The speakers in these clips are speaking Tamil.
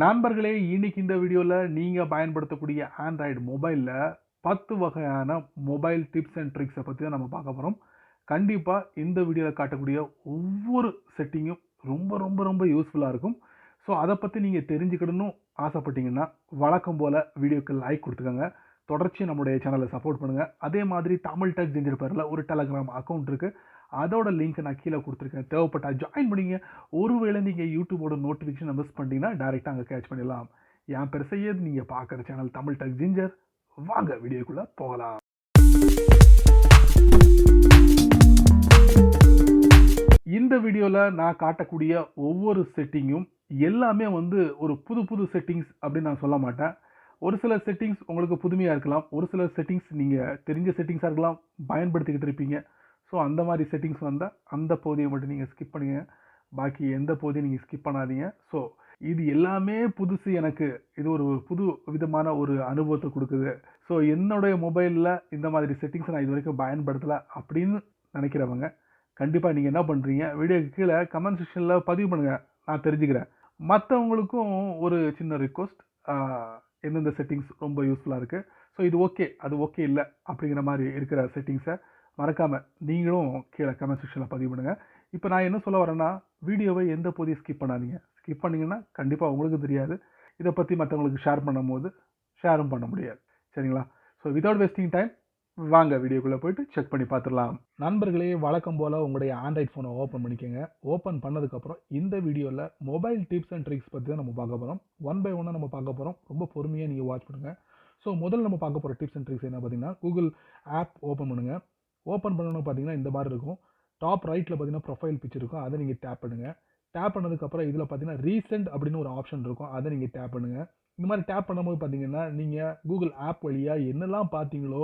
நண்பர்களே, இன்னைக்கு இந்த வீடியோல நீங்க பயன்படுத்தக்கூடிய ஆண்ட்ராய்டு மொபைல்ல 10 வகையான மொபைல் டிப்ஸ் அண்ட் ட்ரிக்ஸ பத்தி தான் நம்ம பார்க்க போறோம். கண்டிப்பா இந்த வீடியோல காட்டக்கூடிய ஒவ்வொரு செட்டிங்கும் ரொம்ப ரொம்ப ரொம்ப யூஸ்ஃபுல்லா இருக்கும். ஸோ அத பத்தி நீங்க தெரிஞ்சுக்கணும்னு ஆசைப்பட்டீங்கன்னா, வழக்கம் போல வீடியோக்கு லைக் குடுத்துக்கங்க. தொடர்ச்சியா நம்முடைய சேனல சப்போர்ட் பண்ணுங்க. அதே மாதிரி தமிழ் டெக் ஜிஞ்சர் பேர்ல ஒரு டெலகிராம் அக்கவுண்ட் இருக்கு. அதோட லிங்க் நான் கீழ குடுத்துருக்கேன். தேவைப்பட்டா ஜாயின் பண்ணிக்கங்க. ஒருவேளை நீங்க யூடியூபோட நோட்டிஃபிகேஷன மிஸ் பண்ணிட்டீங்கன்னா, டைரக்ட்டா அங்க கேட்ச் பண்ணிடலாம். என் பேரு சையத். நீங்க பார்க்குற சேனல் தமிழ் டெக் ஜிஞ்சர். வாங்க வீடியோக்குள்ள போகலாம். இந்த வீடியோல நான் காட்டக்கூடிய ஒவ்வொரு செட்டிங்கும் எல்லாமே வந்து ஒரு புது புது செட்டிங்ஸ் அப்படின்னு நான் சொல்ல மாட்டேன். ஒரு சில செட்டிங்ஸ் உங்களுக்கு புதுமையா இருக்கலாம். ஒரு சில செட்டிங்ஸ் நீங்க தெரிஞ்ச செட்டிங்ஸா இருக்கலாம். பயன்படுத்திக்கிட்டு இருப்பீங்க. ஸோ அந்த மாதிரி செட்டிங்ஸ் வந்தா அந்த பகுதியை மட்டும் நீங்க ஸ்கிப் பண்ணுங்க. பாக்கி எந்த பகுதியும் நீங்க ஸ்கிப் பண்ணாதீங்க. ஸோ இது எல்லாமே புதுசு எனக்கு. இது ஒரு புது விதமான ஒரு அனுபவத்த குடுக்குது. ஸோ என்னுடைய மொபைல்ல இந்த மாதிரி செட்டிங்ஸ நான் இதுவரைக்கும் பயன்படுத்தல அப்படின்னு நினைக்கிறவங்க, கண்டிப்பா நீங்க என்ன பண்றீங்க, வீடியோக்கு கீழ கமெண்ட் செக்ஷன்ல பதிவு பண்ணுங்க. நான் தெரிஞ்சுக்கிறேன். மத்தவங்களுக்கும் ஒரு சின்ன ரிக்வெஸ்ட். ஆ எந்தெந்த செட்டிங்ஸ் ரொம்ப யூஸ்ஃபுல்லா இருக்கு. ஸோ இது ஓகே, அது ஓகே இல்ல அப்படிங்கிற மாரி இருக்கிற செட்டிங்ஸ மறக்காம நீங்களும் கீழ கமெண்ட் செக்ஷன்ல பதிவு பண்ணுங்க. இப்ப நான் என்ன சொல்ல வரேன்னா, வீடியோவை எந்த பகுதியும் ஸ்கிப் பண்ணாதீங்க. ஸ்கிப் பண்ணீங்கன்னா, கண்டிப்பா உங்களுக்கும் தெரியாது. இத பத்தி மத்தவங்களுக்கு ஷேர் பண்ணும்போது, ஷேரும் பண்ண முடியாது. சரிங்களா? ஸோ வித்தவுட் வேஸ்டிங் டைம், வாங்க வீடியோக்குள்ள போயிட்டு செக் பண்ணி பார்த்துடலாம். நண்பர்களே, வழக்கம் போல உங்களுடைய ஆண்ட்ராய்ட் ஃபோனை ஓப்பன் பண்ணிக்கங்க. ஓப்பன் பண்ணதுக்கப்புறம் இந்த வீடியோவில் மொபைல் டிப்ஸ் அண்ட் ட்ரிக்ஸ் பற்றி தான் நம்ம பார்க்க போகிறோம். ஒன் பை ஒன்னாக நம்ம பார்க்க போகிறோம். ரொம்ப பொறுமையாக நீங்கள் வாட்ச் பண்ணுங்கள். ஸோ முதல்ல நம்ம பார்க்க போகிற டிப்ஸ் அண்ட் ட்ரிக்ஸ் என்ன பார்த்தீங்கன்னா, கூகுள் ஆப் ஓப்பன் பண்ணுங்கள். ஓப்பன் பண்ணணும் பார்த்தீங்கன்னா இந்த மாதிரி இருக்கும். டாப் ரைட்டில் பார்த்தீங்கன்னா ப்ரொஃபைல் பிக்சர் இருக்கும். அதை நீங்கள் டேப் பண்ணுங்கள். டேப் பண்ணதுக்கப்புறம் இதில் பார்த்தீங்கன்னா ரீசெண்ட் அப்படின்னு ஒரு ஆப்ஷன் இருக்கும். அதை நீங்கள் டேப் பண்ணுங்கள். இந்த மாதிரி டேப் பண்ணும்போது பார்த்தீங்கன்னா, நீங்கள் கூகுள் ஆப் வழியாக என்னெல்லாம் பார்த்தீங்களோ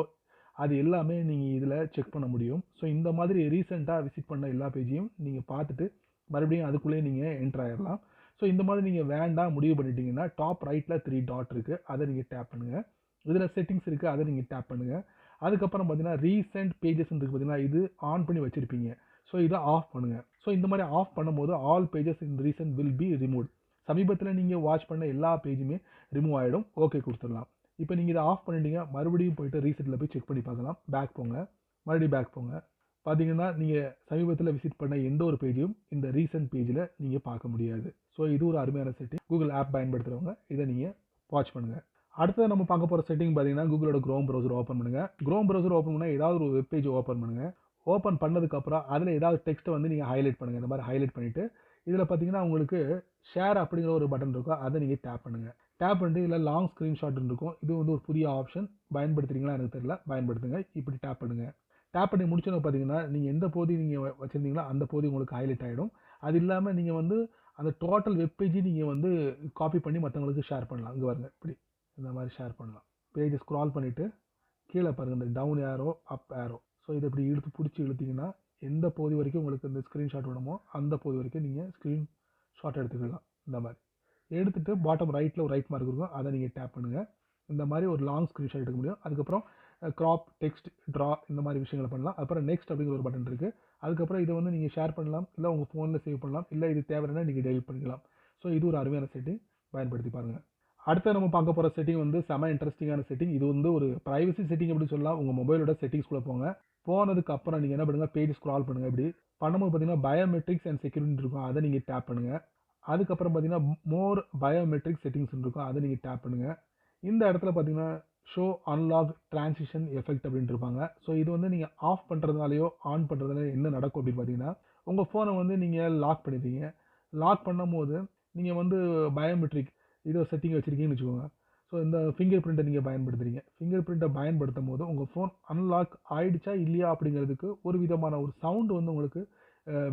அது எல்லாமே நீங்கள் இதில் செக் பண்ண முடியும். ஸோ இந்த மாதிரி ரீசெண்டாக விசிட் பண்ண எல்லா பேஜையும் நீங்கள் பார்த்துட்டு மறுபடியும் அதுக்குள்ளேயே நீங்கள் என்ட்ரு ஆயிடலாம். ஸோ இந்த மாதிரி நீங்கள் வேண்டாம் முடிவு பண்ணிட்டீங்கன்னா, டாப் ரைட்டில் 3 டாட் இருக்குது. அதை நீங்கள் டேப் பண்ணுங்கள். இதில் செட்டிங்ஸ் இருக்குது. அதை நீங்கள் டேப் பண்ணுங்கள். அதுக்கப்புறம் பார்த்தீங்கன்னா ரீசெண்ட் பேஜஸ் இருக்குது பார்த்தீங்கன்னா, இது ஆன் பண்ணி வச்சுருப்பீங்க. ஸோ இதை ஆஃப் பண்ணுங்கள். ஸோ இந்த மாதிரி ஆஃப் பண்ணும்போது all pages in recent will be removed. சமீபத்தில் நீங்கள் வாட்ச் பண்ண எல்லா பேஜுமே ரிமூவ் ஆகிடும். ஓகே கொடுத்துடலாம். இப்போ நீங்கள் இதை ஆஃப் பண்ணிட்டீங்க. மறுபடியும் போயிட்டு ரீசெட்டில் போய் செக் பண்ணி பார்க்கலாம். பேக் போங்க. மறுபடியும் பேக் போங்க. பார்த்தீங்கன்னா நீங்கள் சமீபத்தில் விசிட் பண்ண எந்த ஒரு பேஜையும் இந்த ரீசெண்ட் பேஜில் நீங்கள் பார்க்க முடியாது. ஸோ இது ஒரு அருமையான செட்டிங். கூகுள் ஆப் பயன்படுத்துகிறவங்க இதை நீங்கள் வாட்ச் பண்ணுங்கள். அடுத்தது நம்ம பார்க்க போகிற செட்டிங் பார்த்தீங்கன்னா, கூகுளோட க்ரோம் ப்ரௌசர் ஓப்பன் பண்ணுங்கள். க்ரோம் ப்ரௌசர் ஓப்பன் பண்ணால் ஏதாவது ஒரு வெப் பேஜ் ஓப்பன் பண்ணுங்கள். ஓப்பன் பண்ணதுக்கப்புறம் அதில் ஏதாவது டெக்ஸ்ட்டை வந்து நீங்கள் ஹைலைட் பண்ணுங்கள். இந்த மாதிரி ஹைலைட் பண்ணிவிட்டு இதில் பார்த்தீங்கன்னா உங்களுக்கு ஷேர் அப்படிங்கிற ஒரு பட்டன் இருக்கும். அதை நீங்கள் டேப் பண்ணுங்கள். டேப் பண்ணிட்டு இதில் லாங் ஸ்க்ரீன்ஷாட் இருக்கும். இது வந்து ஒரு புதிய ஆப்ஷன். பயன்படுத்துறீங்களா எனக்கு தெரியல. பயன்படுத்துங்க. இப்படி டேப் பண்ணுங்கள். டேப் பண்ணி முடிச்சோன்னு பார்த்தீங்கன்னா, நீங்கள் எந்த பகுதி நீங்கள் வச்சுருந்தீங்களோ அந்த பகுதி உங்களுக்கு ஹைலைட் ஆகிடும். அது இல்லாமல் நீங்கள் வந்து அந்த டோட்டல் வெப் பேஜை நீங்கள் வந்து காப்பி பண்ணி மற்றவங்களுக்கு ஷேர் பண்ணலாம். இங்கே பாருங்க இப்படி இந்த மாதிரி ஷேர் பண்ணலாம். பேஜை ஸ்க்ரால் பண்ணிவிட்டு கீழே பாருங்கள் இந்த down arrow, up arrow. So இதை இப்படி இழுத்து பிடிச்சி இழுத்தீங்கன்னா எந்த பகுதி வரைக்கும் உங்களுக்கு இந்த ஸ்க்ரீன்ஷாட் வேணுமோ அந்த பகுதி வரைக்கும் நீங்கள் ஸ்க்ரீன்ஷாட் எடுத்துக்கலாம். இந்த மாதிரி எடுத்துகிட்டு பாட்டம் ரைட்டில் ஒரு ரைட் மார்க் இருக்கும். அதை நீங்கள் டேப் பண்ணுங்கள். இந்த மாதிரி ஒரு லாங் ஸ்க்ரீன்ஷாட் எடுக்க முடியும். அதுக்கப்புறம் க்ராப், டெக்ஸ்ட், ட்ரா இந்த மாதிரி விஷயங்களை பண்ணலாம். அப்புறம் நெக்ஸ்ட் அப்படிங்கிற ஒரு பட்டன் இருக்குது. அதுக்கப்புறம் இதை வந்து நீங்கள் ஷேர் பண்ணலாம். இல்லை உங்கள் ஃபோனில் சேவ் பண்ணலாம். இல்லை இது தேவைன்னா நீங்கள் டெலிட் பண்ணிக்கலாம். ஸோ இது ஒரு அருமையான செட்டிங். பயன்படுத்தி பாருங்கள். அடுத்து நம்ம பார்க்க போகிற செட்டிங் வந்து செம இன்ட்ரெஸ்டிங்கான செட்டிங். இது வந்து ஒரு ப்ரைவசி செட்டிங் அப்படின்னு சொல்லலாம். உங்கள் மொபைலோட செட்டிங்ஸ்குள்ளே போங்க. போனதுக்கு அப்புறம் நீங்கள் என்ன பண்ணுங்கள், பேஜ் ஸ்க்ரால் பண்ணுங்கள். இப்படி பண்ணும்போது பார்த்தீங்கன்னா பயோமெட்ரிக்ஸ் அண்ட் செக்யூரிட்டி இருக்கும். அதை நீங்கள் டேப் பண்ணுங்கள். அதுக்கப்புறம் பார்த்தீங்கன்னா மோர் பயோமெட்ரிக் செட்டிங்ஸ் இருக்கும். அதை நீங்கள் டேப் பண்ணுங்கள். இந்த இடத்துல பார்த்தீங்கன்னா ஷோ அன்லாக் டிரான்சிஷன் எஃபெக்ட் அப்படின்ட்டு இருப்பாங்க. ஸோ இது வந்து நீங்கள் ஆஃப் பண்ணுறதுனாலையோ ஆன் பண்ணுறதுனால என்ன நடக்கும் அப்படின்னு பார்த்தீங்கன்னா, உங்கள் ஃபோனை வந்து நீங்கள் லாக் பண்ணிடுவீங்க. லாக் பண்ணும்போது நீங்கள் வந்து பயோமெட்ரிக் இதை செட்டிங் வச்சுருக்கீங்கன்னு வச்சுக்கோங்க. ஸோ இந்த ஃபிங்கர் பிரிண்ட்டை நீங்கள் பயன்படுத்துகிறீங்க. ஃபிங்கர் பிரிண்ட்டை பயன்படுத்தும் போது உங்கள் ஃபோன் அன்லாக் ஆயிடுச்சா இல்லையா அப்படிங்கிறதுக்கு ஒரு விதமான ஒரு சவுண்டு வந்து உங்களுக்கு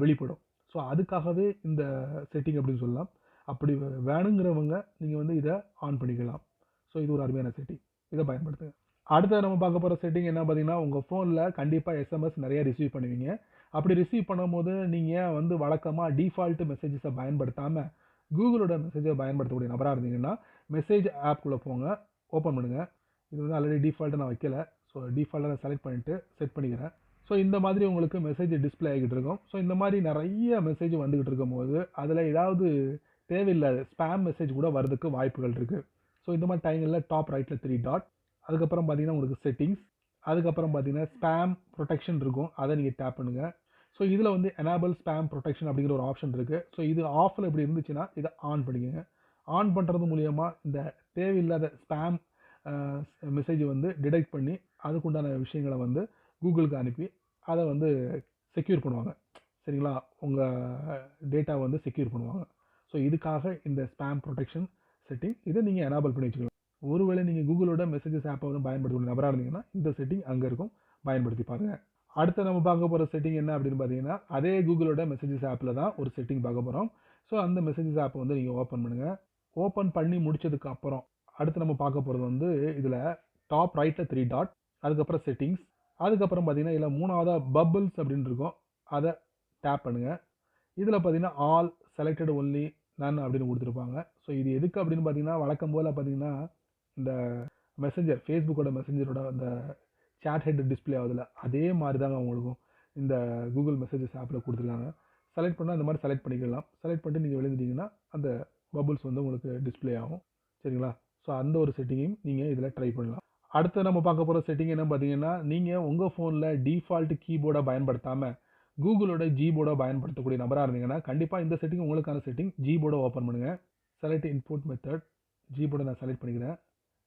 வெளிப்படும். ஸோ அதுக்காகவே இந்த செட்டிங் அப்படின்னு சொல்லலாம். அப்படி வேணுங்கிறவங்க நீங்கள் வந்து இதை ஆன் பண்ணிக்கலாம். ஸோ இது ஒரு அருமையான செட்டிங். இதை பயன்படுத்துங்க. அடுத்து நம்ம பார்க்க போகிற செட்டிங் என்ன பார்த்தீங்கன்னா, உங்கள் ஃபோனில் கண்டிப்பாக எஸ்எம்எஸ் நிறைய ரிசீவ் பண்ணுவீங்க. அப்படி ரிசீவ் பண்ணும்போது நீங்கள் வந்து வழக்கமாக டிஃபால்ட் மெசேஜஸை பயன்படுத்தாமல் கூகுளோட மெசேஜை பயன்படுத்தக்கூடிய நபராக இருந்தீங்கன்னா, மெசேஜ் ஆப்குள்ளே போங்க. ஓப்பன் பண்ணுங்கள். இது வந்து ஆல்ரெடி டிஃபால்ட்டாக நான் வைக்கல. ஸோ டிஃபால்ட்டாக நான் செலக்ட் பண்ணிவிட்டு செட் பண்ணிக்கிறேன். ஸோ இந்த மாதிரி உங்களுக்கு மெசேஜ் டிஸ்பிளே ஆகிட்டு இருக்கும். ஸோ இந்த மாதிரி நிறைய மெசேஜ் வந்துகிட்டு இருக்கும்போது அதில் ஏதாவது தேவையில்லாத ஸ்பேம் மெசேஜ் கூட வரதுக்கு வாய்ப்புகள் இருக்குது. ஸோ இந்த மாதிரி டைங்களில் டாப் ரைட்டில் 3 டாட், அதுக்கப்புறம் பார்த்தீங்கன்னா உங்களுக்கு செட்டிங்ஸ், அதுக்கப்புறம் பார்த்தீங்கன்னா ஸ்பேம் ப்ரொடெக்ஷன் இருக்கும், அதை நீங்கள் டேப் பண்ணுங்கள். ஸோ இதில் வந்து எனேபிள் ஸ்பேம் ப்ரொடெக்ஷன் அப்படிங்கிற ஒரு ஆப்ஷன் இருக்குது. ஸோ இது ஆஃபில் இப்படி இருந்துச்சுன்னா இதை ஆன் பண்ணிக்கோங்க. ஆன் பண்ணுறது மூலியமாக இந்த தேவையில்லாத ஸ்பேம் மெசேஜ் வந்து டிடெக்ட் பண்ணி அதுக்குண்டான விஷயங்களை வந்து கூகுளுக்கு அனுப்பி அதை வந்து செக்யூர் பண்ணுவாங்க. சரிங்களா, உங்கள் டேட்டா வந்து செக்யூர் பண்ணுவாங்க. ஸோ இதுக்காக இந்த ஸ்பேம் ப்ரொடெக்ஷன் செட்டிங் இதை நீங்கள் எனேபிள் பண்ணி வச்சுக்கலாம். ஒருவேளை நீங்கள் கூகுளோட மெசேஜஸ் ஆப்பை வந்து பயன்படுத்தக்கூடிய நபராக இருந்தீங்கன்னா இந்த செட்டிங் அங்கே இருக்கும், பயன்படுத்தி பாருங்கள். அடுத்து நம்ம பார்க்க போகிற செட்டிங் என்ன அப்படின்னு பார்த்தீங்கன்னா, அதே கூகுளோட மெசேஜஸ் ஆப்பில் தான் ஒரு செட்டிங் பார்க்க போகிறோம். ஸோ அந்த மெசேஜஸ் ஆப்பை வந்து நீங்கள் ஓப்பன் பண்ணுங்கள். ஓப்பன் பண்ணி முடிச்சதுக்கு அப்புறம் அடுத்து நம்ம பார்க்க போகிறது வந்து இதில் டாப் ரைட்டில் 3 டாட், அதுக்கப்புறம் செட்டிங்ஸ், அதுக்கப்புறம் பார்த்தீங்கன்னா இதில் மூணாவதாக பபிள்ஸ் அப்படின்னு இருக்கும், அதை டேப் பண்ணுங்கள். இதில் பார்த்தீங்கன்னா ஆல் செலக்டட் ஒன்லி நன் அப்படின்னு கொடுத்துருப்பாங்க. ஸோ இது எதுக்கு அப்படின்னு பார்த்தீங்கன்னா, வழக்கம் போல் பார்த்தீங்கன்னா இந்த மெசஞ்சர் ஃபேஸ்புக்கோட மெசஞ்சரோட அந்த சேட் ஹெட் டிஸ்பிளே ஆகுதுல, அதே மாதிரி தாங்க அவங்களுக்கும் இந்த கூகுள் மெசேஜஸ் ஆப்பில் கொடுத்துருக்காங்க. செலக்ட் பண்ணால் அந்த மாதிரி செலக்ட் பண்ணிக்கலாம். செலக்ட் பண்ணிட்டு நீங்கள் எழுதிட்டீங்கன்னா அந்த பபுள்ஸ் வந்து உங்களுக்கு டிஸ்பிளே ஆகும். சரிங்களா, ஸோ அந்த ஒரு செட்டிங்கையும் நீங்கள் இதில் ட்ரை பண்ணலாம். அடுத்து நம்ம பார்க்க போகிற செட்டிங் என்ன பார்த்தீங்கன்னா, நீங்கள் உங்கள் ஃபோனில் டிஃபால்ட் கீபோர்டை பயன்படுத்தாமல் கூகுளோட ஜிபோர்டை பயன்படுத்தக்கூடிய நபராக இருந்தீங்கன்னா கண்டிப்பாக இந்த செட்டிங் உங்களுக்கான செட்டிங். ஜிபோர்டை ஓப்பன் பண்ணுங்கள். செலக்ட் இன்புட் மெத்தட், ஜிபோர்டை நான் செலக்ட் பண்ணிக்கிறேன்.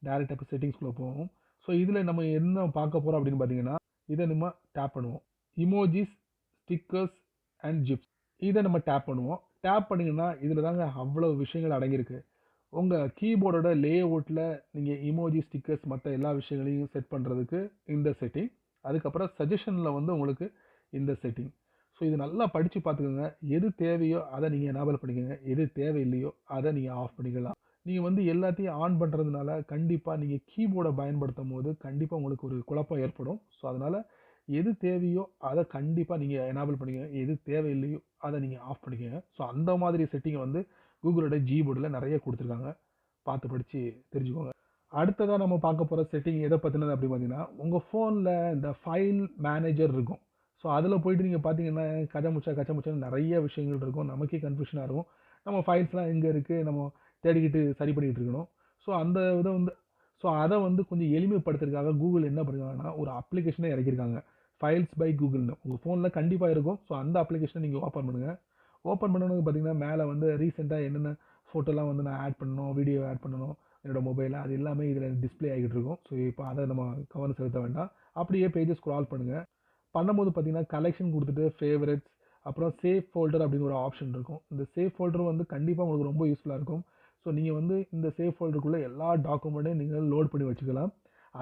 டேரெக்டாக இப்போ செட்டிங்ஸ்குள்ளே போகும். ஸோ இதில் நம்ம என்ன பார்க்க போகிறோம் அப்படின்னு பார்த்தீங்கன்னா, இதை நம்ம டேப் பண்ணுவோம். இமோஜிஸ், ஸ்டிக்கர்ஸ் அண்ட் ஜிப்ஸ், இதை நம்ம டேப் பண்ணுவோம். டேப் பண்ணிங்கன்னா இதில் தாங்க அவ்வளோ விஷயங்கள் அடங்கியிருக்கு. உங்கள் கீபோர்டோட லே அவுட்டில் நீங்கள் இமோஜி, ஸ்டிக்கர்ஸ் மற்ற எல்லா விஷயங்களையும் செட் பண்ணுறதுக்கு இந்த செட்டிங். அதுக்கப்புறம் சஜஷனில் வந்து உங்களுக்கு இந்த செட்டிங். ஸோ இது நல்லா படித்து பார்த்துக்கோங்க. எது தேவையோ அதை நீங்கள் எனேபிள் பண்ணிக்கோங்க, எது தேவையில்லையோ அதை நீங்கள் ஆஃப் பண்ணிக்கலாம். நீங்கள் வந்து எல்லாத்தையும் ஆன் பண்ணுறதுனால கண்டிப்பாக நீங்கள் கீபோர்டை பயன்படுத்தும் போது கண்டிப்பாக உங்களுக்கு ஒரு குழப்பம் ஏற்படும். ஸோ அதனால் எது தேவையோ அதை கண்டிப்பாக நீங்கள் எனேபிள் பண்ணிக்கோங்க, எது தேவையில்லையோ அதை நீங்கள் ஆஃப் பண்ணிக்கோங்க. ஸோ அந்த மாதிரி செட்டிங்கை வந்து கூகுளோட ஜிபோர்டில் நிறைய கொடுத்துருக்காங்க, பார்த்து படித்து தெரிஞ்சுக்கோங்க. அடுத்ததாக நம்ம பார்க்க போகிற செட்டிங் எதை பற்றினது அப்படி பார்த்தீங்கன்னா, உங்கள் ஃபோனில் இந்த ஃபைல் மேனேஜர் இருக்கும். ஸோ அதில் போய்ட்டு நீங்கள் பார்த்தீங்கன்னா கச்சமுச்சான்னு நிறைய விஷயங்கள் இருக்கும், நமக்கே கன்ஃபியூஷனாக இருக்கும். நம்ம ஃபைல்ஸ்லாம் எங்கே இருக்குது, நம்ம தேடிக்கிட்டு சரி பண்ணிக்கிட்டு இருக்கணும். ஸோ அந்த இதை வந்து அதை வந்து கொஞ்சம் எளிமைப்படுத்துறதுக்காக கூகுள் என்ன பண்ணிருக்காங்கன்னா ஒரு அப்ளிகேஷனே இறக்கியிருக்காங்க, ஃபைல்ஸ் பை கூகுள்னு. உங்கள் ஃபோனில் கண்டிப்பாக இருக்கும். ஸோ அந்த அப்ளிகேஷனை நீங்கள் ஓப்பன் பண்ணுங்கள். ஓப்பன் பண்ணணுன்னு பார்த்தீங்கன்னா மேலே வந்து ரீசெண்டாக என்னென்ன ஃபோட்டோலாம் வந்து நான் ஆட் பண்ணணும், வீடியோ ஆட் பண்ணணும் என்னோடய மொபைலில், அது எல்லாமே இதில் டிஸ்பிளே ஆகிட்டு இருக்கும். ஸோ இப்போ அதை நம்ம கவனம் செலுத்த வேண்டாம். அப்படியே பேஜை ஸ்க்ரால் பண்ணுங்கள். பண்ணும்போது பார்த்தீங்கன்னா கலெக்ஷன் கொடுத்துட்டு ஃபேவரட்ஸ், அப்புறம் சேவ் ஃபோல்டர் அப்படின்னு ஒரு ஆப்ஷன் இருக்கும். இந்த சேவ் ஃபோல்டர் வந்து கண்டிப்பாக உங்களுக்கு ரொம்ப யூஸ்ஃபுல்லாக இருக்கும். ஸோ நீங்கள் வந்து இந்த சேவ் ஃபோல்டருக்குள்ளே எல்லா டாக்குமெண்ட்டையும் நீங்கள் லோட் பண்ணி வச்சுக்கலாம்.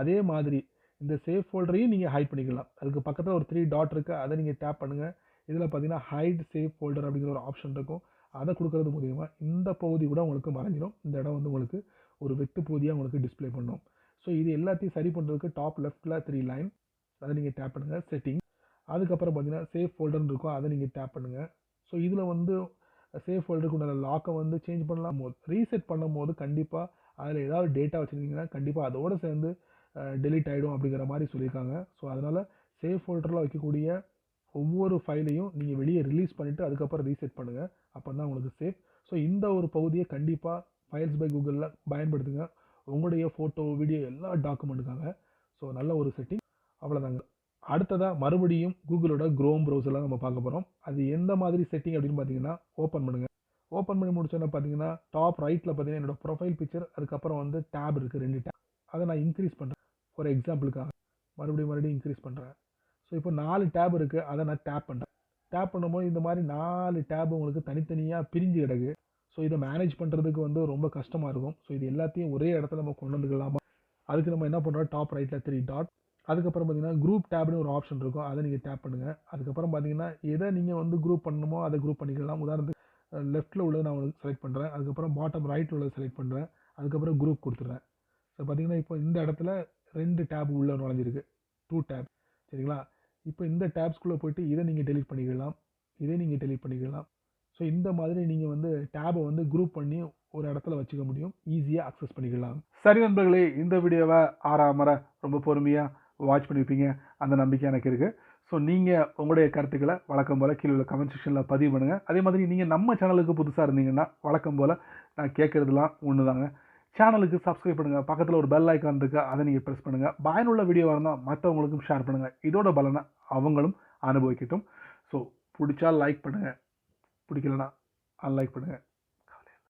அதே மாதிரி இந்த சேவ் ஃபோல்டரையும் நீங்கள் ஹைட் பண்ணிக்கலாம். அதுக்கு பக்கத்தில் ஒரு 3 டாட் இருக்குது, அதை நீங்கள் டேப் பண்ணுங்கள். இதில் பார்த்தீங்கன்னா ஹைட் சேவ் ஃபோல்டர் அப்படிங்கிற ஒரு ஆப்ஷன் இருக்கும். அதை கொடுக்கறது மூலியமாக இந்த பகுதி கூட உங்களுக்கு மறைஞ்சிடும். இந்த இடம் வந்து உங்களுக்கு ஒரு வெட்டு பகுதியாக உங்களுக்கு டிஸ்பிளே பண்ணும். ஸோ இது எல்லாத்தையும் சரி பண்ணுறதுக்கு டாப் லெஃப்ட்டில் 3 லைன், அதை நீங்கள் டேப் பண்ணுங்கள். செட்டிங், அதுக்கப்புறம் பார்த்தீங்கன்னா சேவ் ஃபோல்டர்னு இருக்கும், அதை நீங்கள் டேப் பண்ணுங்கள். ஸோ இதில் வந்து சேவ் ஃபோல்டருக்கு உண்டான லாக்கை வந்து சேஞ்ச் பண்ணலாம் போது, ரீசெட் பண்ணும் போது கண்டிப்பாக அதில் ஏதாவது டேட்டா வச்சுருந்தீங்கன்னா கண்டிப்பாக அதோடு சேர்ந்து டெலீட் ஆகிடும் அப்படிங்கிற மாதிரி சொல்லியிருக்காங்க. ஸோ அதனால் சேவ் ஃபோல்டரில் வைக்கக்கூடிய ஒவ்வொரு ஃபைலையும் நீங்கள் வெளியே ரிலீஸ் பண்ணிவிட்டு அதுக்கப்புறம் ரீசெட் பண்ணுங்கள், அப்போ தான் உங்களுக்கு சேஃப். ஸோ இந்த ஒரு பகுதியை கண்டிப்பாக ஃபைல்ஸ் பை கூகுளில் பயன்படுத்துங்க உங்களுடைய ஃபோட்டோ, வீடியோ எல்லா டாக்குமெண்ட்டுக்காக. ஸோ நல்ல ஒரு செட்டிங், அவ்வளோதாங்க. அடுத்ததாக மறுபடியும் கூகுளோட குரோம் ப்ரௌசரில் நம்ம பார்க்க போகிறோம். அது எந்த மாதிரி செட்டிங் அப்படின்னு பார்த்தீங்கன்னா, ஓப்பன் பண்ணுங்கள். ஓப்பன் பண்ணி முடிச்சோன்னா பார்த்தீங்கன்னா டாப் ரைட்டில் பார்த்தீங்கன்னா என்னோடய ப்ரொஃபைல் பிக்சர், அதுக்கப்புறம் வந்து டேப் இருக்குது, 2 டேப். அதை நான் இன்க்ரீஸ் பண்ணுறேன் ஒரு எக்ஸாம்பிளுக்காக. மறுபடியும் இன்க்ரீஸ் பண்ணுறேன். ஸோ இப்போ 4 டேப் இருக்குது, அதை நான் டேப் பண்ணுறேன். டேப் பண்ணும்போது இந்த மாதிரி 4 டேப் உங்களுக்கு தனித்தனியாக பிரிஞ்சு கிடக்கு. ஸோ இதை மேனேஜ் பண்ணுறதுக்கு வந்து ரொம்ப கஷ்டமாக இருக்கும். ஸோ இது எல்லாத்தையும் ஒரே இடத்துல நம்ம கொண்டு வந்துக்கலாமா? அதுக்கு நம்ம என்ன பண்ணுறோம், டாப் ரைட்டில் 3 டாட், அதுக்கப்புறம் பார்த்தீங்கன்னா குரூப் டேப்னு ஒரு ஆப்ஷன் இருக்கும், அதை நீங்கள் டேப் பண்ணுங்கள். அதுக்கப்புறம் பார்த்தீங்கன்னா எதை நீங்கள் வந்து குரூப் பண்ணணுமோ அதை குரூப் பண்ணிக்கலாம். உதாரணத்துக்கு லெஃப்ட்டில் உள்ளது நான் உங்களுக்கு செலக்ட் பண்ணுறேன், அதுக்கப்புறம் பாட்டம் ரைட்டில் உள்ளது செலக்ட் பண்ணுறேன், அதுக்கப்புறம் குரூப் கொடுத்துட்றேன். ஸோ பார்த்தீங்கன்னா இப்போ இந்த இடத்துல 2 டேப் உள்ளே நுழைஞ்சிருக்கு, 2 டேப். சரிங்களா, இப்போ இந்த டேப்ஸ்குள்ளே போய்ட்டு இதை நீங்கள் டெலீட் பண்ணிக்கலாம், இதை நீங்கள் டெலீட் பண்ணிக்கலாம். ஸோ இந்த மாதிரி நீங்கள் வந்து டேபை வந்து குரூப் பண்ணி ஒரு இடத்துல வச்சுக்க முடியும், ஈஸியாக அக்சஸ் பண்ணிக்கலாம். சரி நண்பர்களே, இந்த வீடியோவை ஆறாமற ரொம்ப பொறுமையாக வாட்ச் பண்ணியிருப்பீங்க, அந்த நம்பிக்கை எனக்கு இருக்குது. ஸோ நீங்கள் உங்களுடைய கருத்துக்களை வழக்கம் போல் கீழே உள்ள கமெண்ட் செக்ஷனில் பதிவு பண்ணுங்கள். அதே மாதிரி நீங்கள் நம்ம சேனலுக்கு புதுசாக இருந்தீங்கன்னா வழக்கம் போல் நான் கேட்குறதுலாம் ஒன்று தாங்க. சேனலுக்கு சப்ஸ்கிரைப் பண்ணுங்கள். பக்கத்தில் ஒரு பெல் ஐக்கான் இருக்குது, அதை நீங்கள் ப்ரெஸ் பண்ணுங்கள். பயனுள்ள வீடியோவாக இருந்தால் மற்றவங்களுக்கும் ஷேர் பண்ணுங்கள். இதோட பலனை அவங்களும் அனுபவிக்கட்டும். ஸோ பிடிச்சா லைக் பண்ணுங்கள், பிடிக்கலனா அன்லைக் பண்ணுங்கள்.